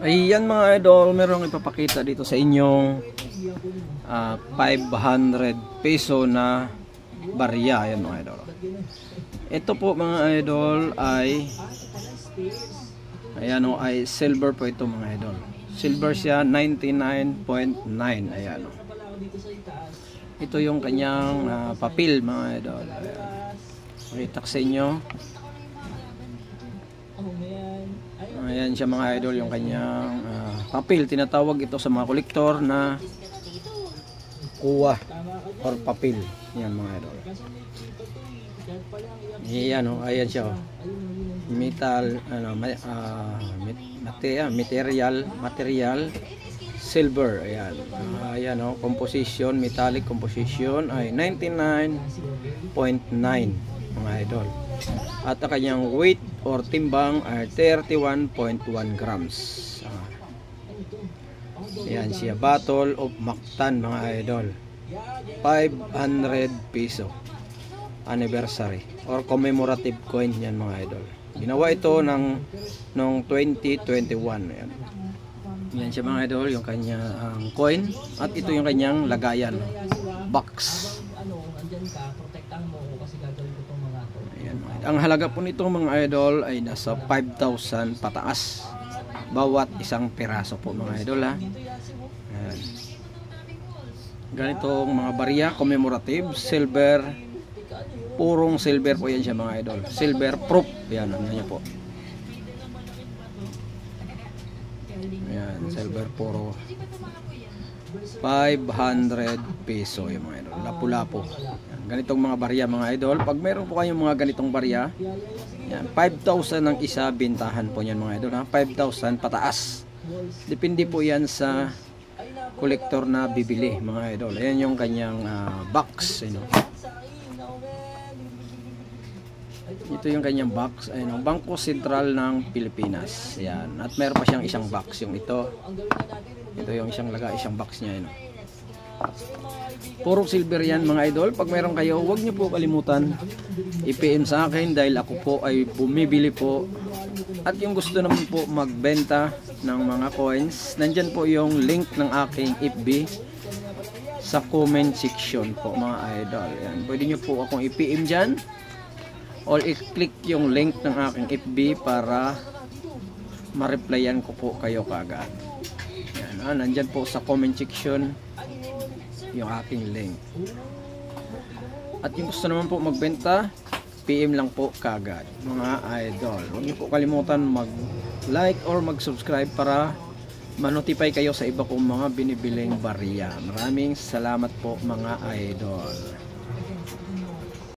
Ayan mga idol, merong ipapakita dito sa inyong 500 peso na barya. Ayan mga idol. Ito po mga idol ay ayan o, ay silver po ito mga idol. Silver siya, 99.9. Ayan o. Ito yung kanyang papel mga idol. Ayan. Makita sa inyo. Ayan siya mga idol, yung kanyang papel. Tinatawag ito sa mga kolektor na kuwa or papel. Yan mga idol. Ayan o, ayan siya o. Metal, material silver. Ayan. Ayan o, composition, metallic composition ay 99.9 mga idol. At ang kanyang weight or timbang ay 31.1 grams. Ayan siya, Battle of Mactan mga idol. 500 peso anniversary or commemorative coin yan mga idol. Ginawa ito noong 2021. Ayan. Yan siya mga idol, yung kanyang coin. At ito yung kanyang lagayan, box. Ang halaga po nito mga idol ay nasa 5,000 pataas bawat isang piraso po mga idol ha. Ayan. Ganitong mga barya commemorative, silver, purong silver po yan siya mga idol. Silver proof. Yan, ano niya po. Ayan, silver puro. 500 peso yung mga idol. Lapu-lapu. Ganitong mga barya mga idol. Pag meron po kayong mga ganitong barya, yan, 5,000 ang isa bintahan po yan mga idol ha. 5,000 pataas. Depende po yan sa kolektor na bibili mga idol. Ayan yung kanyang box, you know. Ito yung kanyang box. Ayan, ang Bangko Sentral ng Pilipinas. Ayan. At meron pa siyang isang box. Yung ito. Ito yung isang box niya, you know. Puro silver yan mga idol. Pag meron kayo, huwag niyo po kalimutan i-PM sa akin dahil ako po ay bumibili po. At yung gusto naman po magbenta ng mga coins, nandyan po yung link ng aking FB sa comment section po mga idol. Yan. Pwede nyo po akong i-PM dyan o i-click yung link ng aking FB para ma-replyan ko po kayo kaagad. Yan, nandyan po sa comment section yung aking link. At yung gusto naman po magbenta, PM lang po kagad mga idol. Huwag niyo po kalimutan mag-like or mag-subscribe para ma-notify kayo sa iba kong mga binibiling barya. Maraming salamat po mga idol.